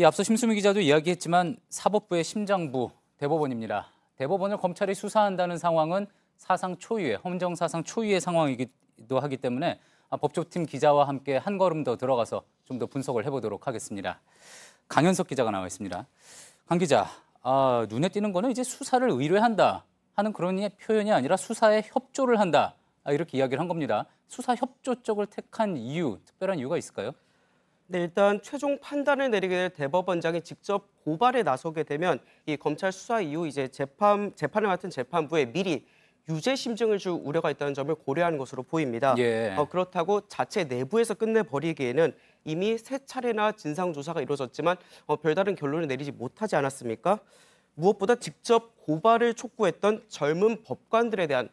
이 앞서 심수미 기자도 이야기했지만 사법부의 심장부 대법원입니다. 대법원을 검찰이 수사한다는 상황은 사상 초유의, 헌정사상 초유의 상황이기도 하기 때문에 법조팀 기자와 함께 한 걸음 더 들어가서 좀 더 분석을 해보도록 하겠습니다. 강현석 기자가 나와 있습니다. 강 기자, 눈에 띄는 거는 이제 수사를 의뢰한다 하는 그런 표현이 아니라 수사에 협조를 한다 이렇게 이야기를 한 겁니다. 수사 협조 쪽을 택한 이유, 특별한 이유가 있을까요? 네, 일단 최종 판단을 내리게 될 대법원장이 직접 고발에 나서게 되면 이 검찰 수사 이후 이제 재판을 맡은 재판부에 미리 유죄 심증을 줄 우려가 있다는 점을 고려하는 것으로 보입니다. 예. 그렇다고 자체 내부에서 끝내버리기에는 이미 세 차례나 진상 조사가 이루어졌지만 별다른 결론을 내리지 못하지 않았습니까? 무엇보다 직접 고발을 촉구했던 젊은 법관들의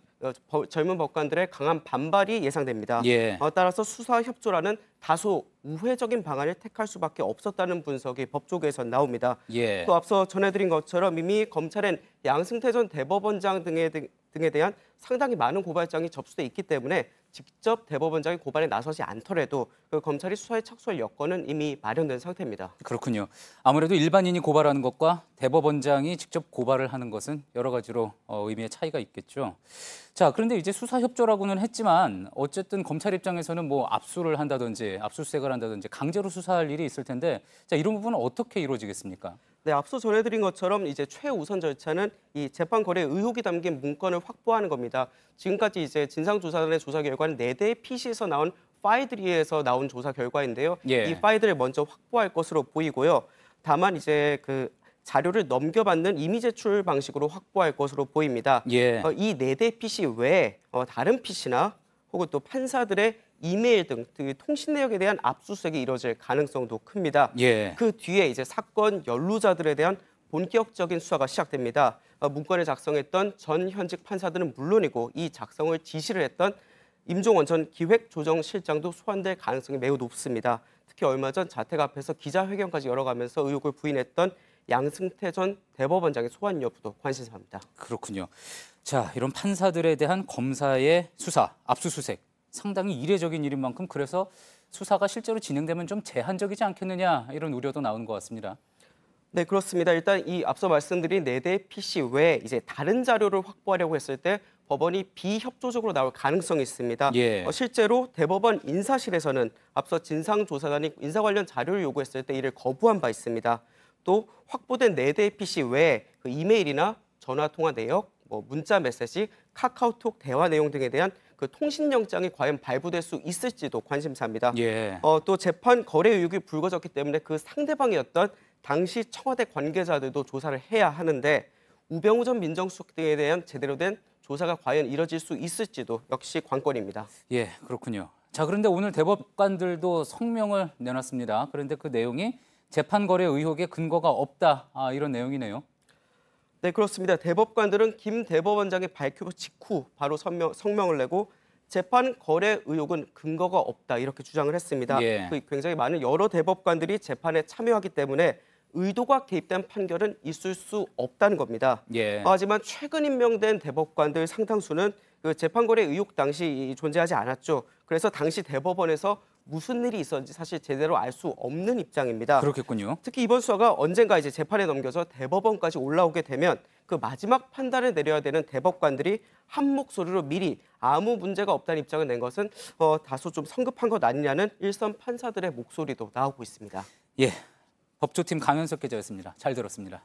강한 반발이 예상됩니다. 예. 따라서 수사 협조라는 다소 우회적인 방안을 택할 수밖에 없었다는 분석이 법조계에서 나옵니다. 예. 또 앞서 전해드린 것처럼 이미 검찰엔 양승태 전 대법원장 등에 대한 상당히 많은 고발장이 접수돼 있기 때문에 직접 대법원장이 고발에 나서지 않더라도 그 검찰이 수사에 착수할 여건은 이미 마련된 상태입니다. 그렇군요. 아무래도 일반인이 고발하는 것과 대법원장이 직접 고발을 하는 것은 여러 가지로 의미의 차이가 있겠죠. 자, 그런데 이제 수사 협조라고는 했지만 어쨌든 검찰 입장에서는 뭐 압수를 한다든지 압수수색을 한다든지 강제로 수사할 일이 있을 텐데 자, 이런 부분은 어떻게 이루어지겠습니까? 네, 앞서 전해드린 것처럼 이제 최우선 절차는 이 재판 거래 의혹이 담긴 문건을 확보하는 겁니다. 지금까지 이제 진상조사단의 조사 결과는 4대의 PC에서 나온 파일들에서 나온 조사 결과인데요. 예. 이 파일들을 먼저 확보할 것으로 보이고요. 다만 이제 그 자료를 넘겨받는 임의 제출 방식으로 확보할 것으로 보입니다. 예. 이 4대 PC 외에 다른 PC나 혹은 또 판사들의 이메일 등 통신 내역에 대한 압수수색이 이뤄질 가능성도 큽니다. 예. 그 뒤에 이제 사건 연루자들에 대한 본격적인 수사가 시작됩니다. 문건을 작성했던 전 현직 판사들은 물론이고 이 작성을 지시를 했던 임종원 전 기획조정실장도 소환될 가능성이 매우 높습니다. 특히 얼마 전 자택 앞에서 기자회견까지 열어가면서 의혹을 부인했던 양승태 전 대법원장의 소환 여부도 관심사입니다. 그렇군요. 자, 이런 판사들에 대한 검사의 수사, 압수수색 상당히 이례적인 일인 만큼 그래서 수사가 실제로 진행되면 좀 제한적이지 않겠느냐 이런 우려도 나오는 것 같습니다. 네, 그렇습니다. 일단 이 앞서 말씀드린 4대 PC 외에 이제 다른 자료를 확보하려고 했을 때 법원이 비협조적으로 나올 가능성이 있습니다. 예. 실제로 대법원 인사실에서는 앞서 진상조사단이 인사 관련 자료를 요구했을 때 이를 거부한 바 있습니다. 또 확보된 4대 PC 외에 그 이메일이나 전화통화 내역, 문자 메시지, 카카오톡 대화 내용 등에 대한 그 통신영장이 과연 발부될 수 있을지도 관심사입니다. 예. 또 재판 거래 의혹이 불거졌기 때문에 그 상대방이었던 당시 청와대 관계자들도 조사를 해야 하는데 우병우 전 민정수석 등에 대한 제대로 된 조사가 과연 이뤄질 수 있을지도 역시 관건입니다. 예, 그렇군요. 자, 그런데 오늘 대법관들도 성명을 내놨습니다. 그런데 그 내용이 재판 거래 의혹에 근거가 없다 이런 내용이네요. 네, 그렇습니다. 대법관들은 김 대법원장의 발표 직후 바로 성명을 내고 재판 거래 의혹은 근거가 없다 이렇게 주장을 했습니다. 예. 굉장히 많은 여러 대법관들이 재판에 참여하기 때문에 의도가 개입된 판결은 있을 수 없다는 겁니다. 예. 하지만 최근 임명된 대법관들 상당수는 그 재판 거래 의혹 당시 존재하지 않았죠. 그래서 당시 대법원에서 무슨 일이 있었는지 사실 제대로 알 수 없는 입장입니다. 그렇겠군요. 특히 이번 수사가 언젠가 이제 재판에 넘겨서 대법원까지 올라오게 되면 그 마지막 판단을 내려야 되는 대법관들이 한 목소리로 미리 아무 문제가 없다는 입장을 낸 것은 다소 좀 성급한 것 아니냐는 일선 판사들의 목소리도 나오고 있습니다. 예, 법조팀 강현석 기자였습니다. 잘 들었습니다.